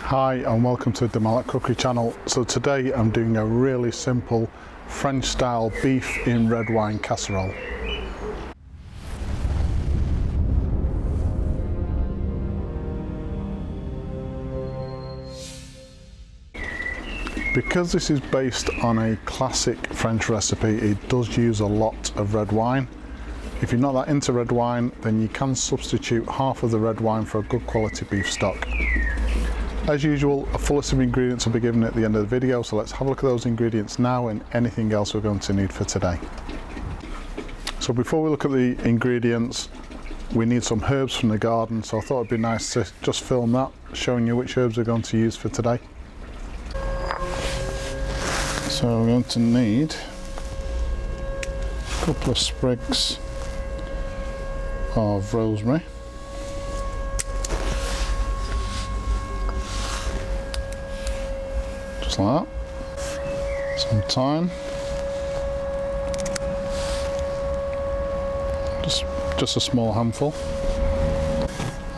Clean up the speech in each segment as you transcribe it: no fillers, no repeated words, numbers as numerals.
Hi and welcome to the Malat cookery channel. So today I'm doing a really simple French style beef in red wine casserole. Because this is based on a classic French recipe, it does use a lot of red wine. If you're not that into red wine, then you can substitute half of the red wine for a good quality beef stock. As usual, a full list of ingredients will be given at the end of the video, so let's have a look at those ingredients now and anything else we're going to need for today. So before we look at the ingredients, we need some herbs from the garden, so I thought it'd be nice to just film that, showing you which herbs we're going to use for today. So we're going to need a couple of sprigs of rosemary, just like that, some thyme, just a small handful,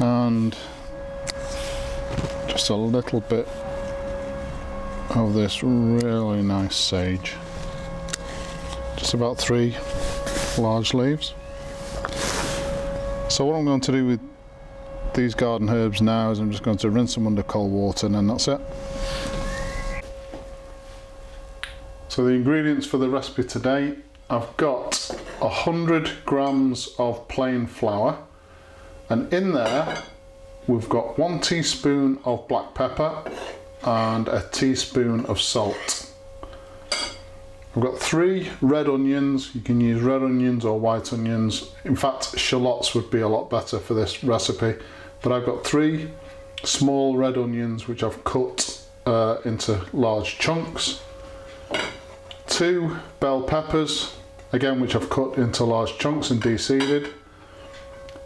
and just a little bit of this really nice sage, just about 3 large leaves. So what I'm going to do with these garden herbs now is I'm just going to rinse them under cold water and then that's it. So the ingredients for the recipe today, I've got 100 grams of plain flour, and in there we've got 1 teaspoon of black pepper and a teaspoon of salt. I've got 3 red onions. You can use red onions or white onions. In fact, shallots would be a lot better for this recipe, but I've got 3 small red onions which I've cut into large chunks, 2 bell peppers, again which I've cut into large chunks and de-seeded,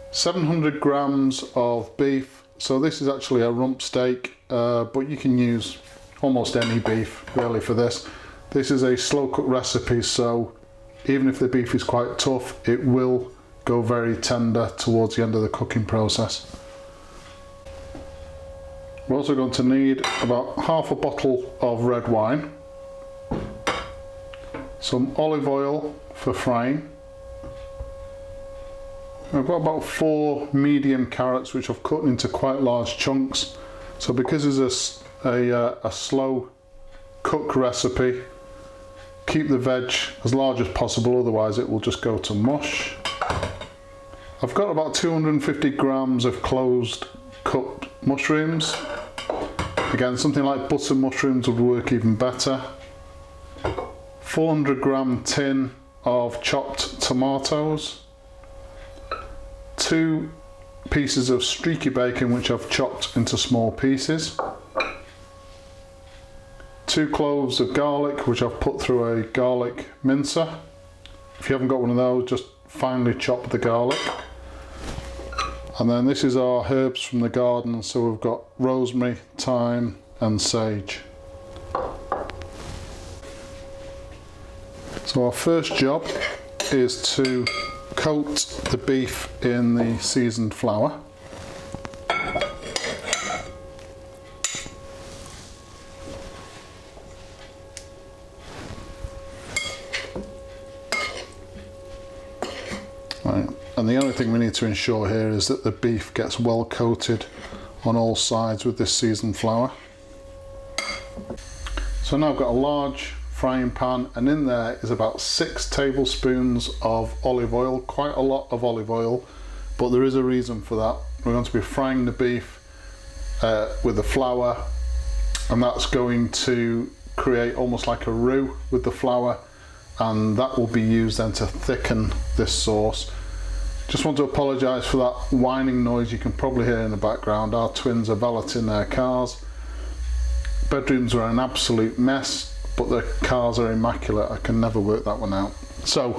700 grams of beef. So this is actually a rump steak, but you can use almost any beef really for this. This is a slow cook recipe, so even if the beef is quite tough, it will go very tender towards the end of the cooking process. We're also going to need about half a bottle of red wine, some olive oil for frying. I've got about 4 medium carrots which I've cut into quite large chunks. So because it's a slow cook recipe, keep the veg as large as possible, otherwise it will just go to mush. I've got about 250 grams of closed cut mushrooms. Again, something like butter mushrooms would work even better. 400 gram tin of chopped tomatoes. 2 pieces of streaky bacon which I've chopped into small pieces. 2 cloves of garlic which I've put through a garlic mincer. If you haven't got one of those, just finely chop the garlic. And then this is our herbs from the garden, so we've got rosemary, thyme and sage. So our first job is to coat the beef in the seasoned flour. Right. And the only thing we need to ensure here is that the beef gets well coated on all sides with this seasoned flour. So now I've got a large frying pan, and in there is about 6 tablespoons of olive oil, quite a lot of olive oil, but there is a reason for that. We're going to be frying the beef with the flour, and that's going to create almost like a roux with the flour, and that will be used then to thicken this sauce. Just want to apologise for that whining noise you can probably hear in the background. Our twins are valeting their cars. Bedrooms are an absolute mess, but the cars are immaculate. I can never work that one out. So,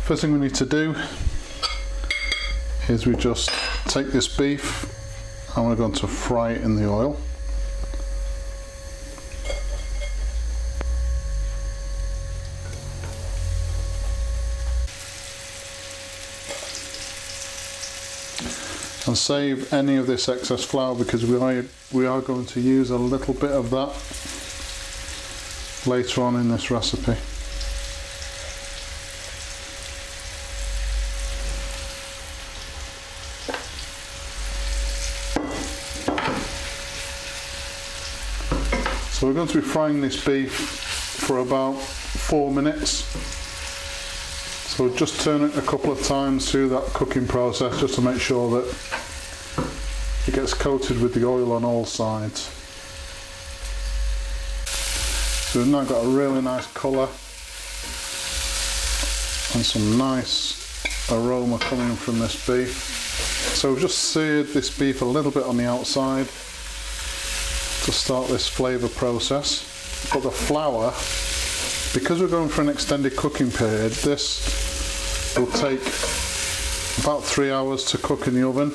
first thing we need to do is we just take this beef and we're going to fry it in the oil. and save any of this excess flour, because we are going to use a little bit of that later on in this recipe. So we're going to be frying this beef for about 4 minutes. So just turn it a couple of times through that cooking process just to make sure that it gets coated with the oil on all sides. So we've now got a really nice colour and some nice aroma coming from this beef. So we've just seared this beef a little bit on the outside to start this flavour process. But the flour, because we're going for an extended cooking period, this will take about 3 hours to cook in the oven.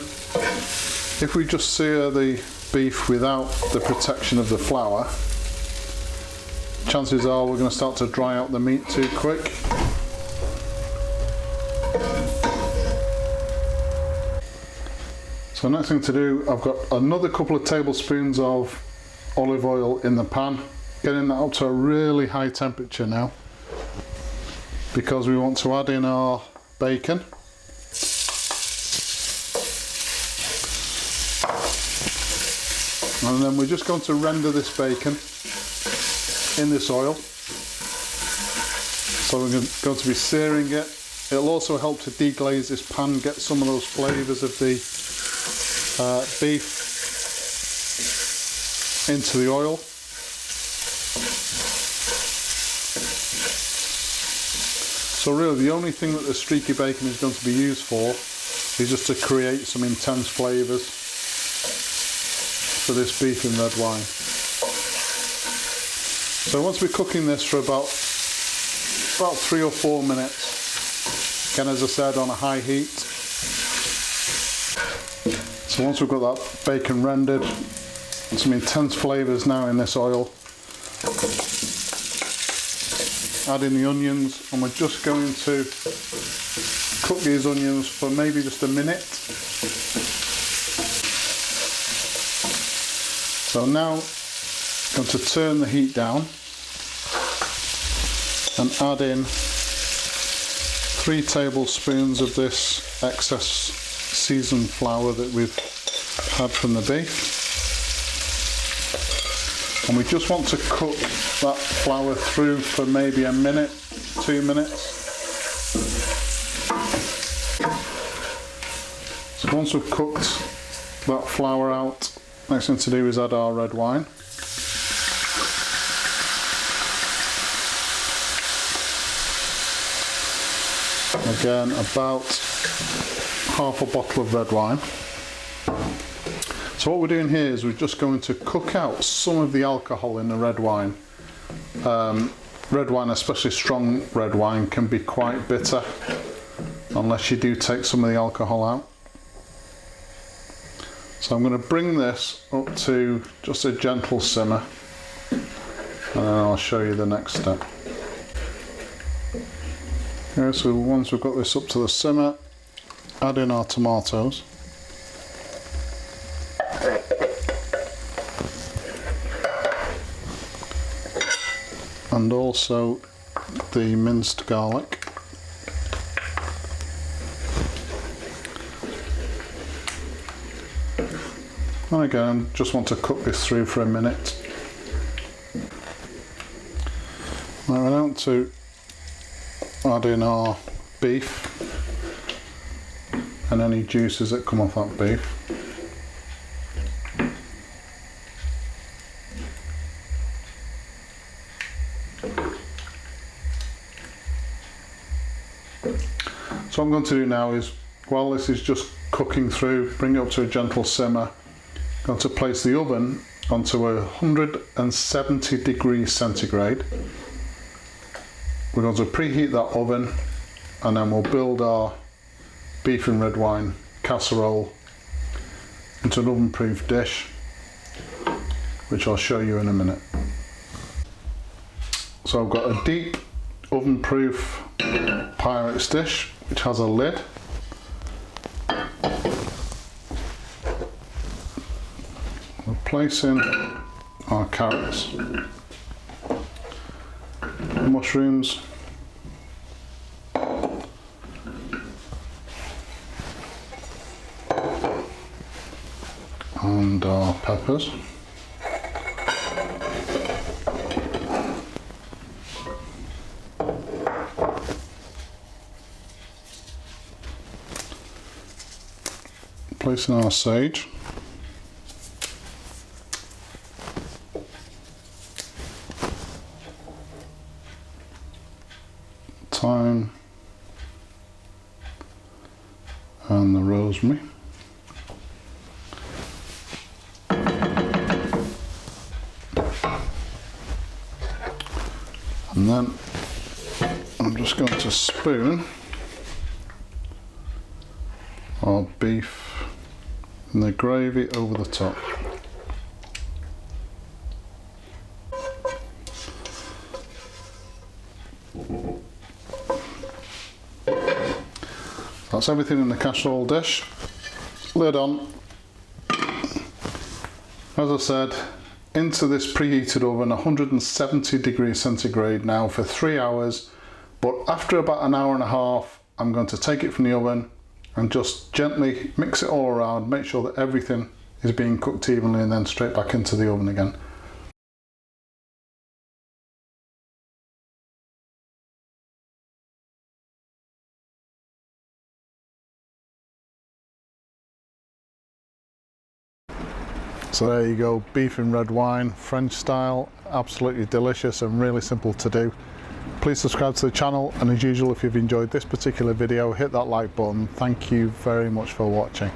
If we just sear the beef without the protection of the flour, chances are we're going to start to dry out the meat too quick. So next thing to do, I've got another couple of tablespoons of olive oil in the pan. Getting that up to a really high temperature now, because we want to add in our bacon. And then we're just going to render this bacon in this oil. So we're going to be searing it. It'll also help to deglaze this pan, get some of those flavours of the beef into the oil. So really the only thing that the streaky bacon is going to be used for is just to create some intense flavours for this beef and red wine. So once we're cooking this for about 3 or 4 minutes, again as I said, on a high heat. So once we've got that bacon rendered, and some intense flavours now in this oil, add in the onions, and we're just going to cook these onions for maybe just a minute. So now I'm going to turn the heat down and add in 3 tablespoons of this excess seasoned flour that we've had from the beef. And we just want to cook that flour through for maybe a minute, 2 minutes. So once we've cooked that flour out, next thing to do is add our red wine. Again, about half a bottle of red wine. So what we're doing here is we're just going to cook out some of the alcohol in the red wine. Red wine, especially strong red wine, can be quite bitter unless you do take some of the alcohol out. So I'm going to bring this up to just a gentle simmer, and then I'll show you the next step. Okay, so once we've got this up to the simmer, add in our tomatoes. And also the minced garlic. And again, just want to cook this through for a minute. Now we're going to add in our beef and any juices that come off that beef. So what I'm going to do now is, while this is just cooking through, bring it up to a gentle simmer. I'm going to place the oven onto 170 degrees centigrade. We're going to preheat that oven, and then we'll build our beef and red wine casserole into an oven-proof dish, which I'll show you in a minute. So I've got a deep oven-proof Pyrex dish which has a lid. So placing our carrots, mushrooms, and our peppers. Placing our sage. Thyme. And the rosemary. And then I'm just going to spoon our beef and the gravy over the top. That's everything in the casserole dish. Lid on. As I said, into this preheated oven, 170 degrees centigrade now for 3 hours, but after about an hour and a half I'm going to take it from the oven and just gently mix it all around, make sure that everything is being cooked evenly, and then straight back into the oven again. So there you go, beef and red wine, French style, absolutely delicious and really simple to do. Please subscribe to the channel, and as usual, if you've enjoyed this particular video, hit that like button. Thank you very much for watching.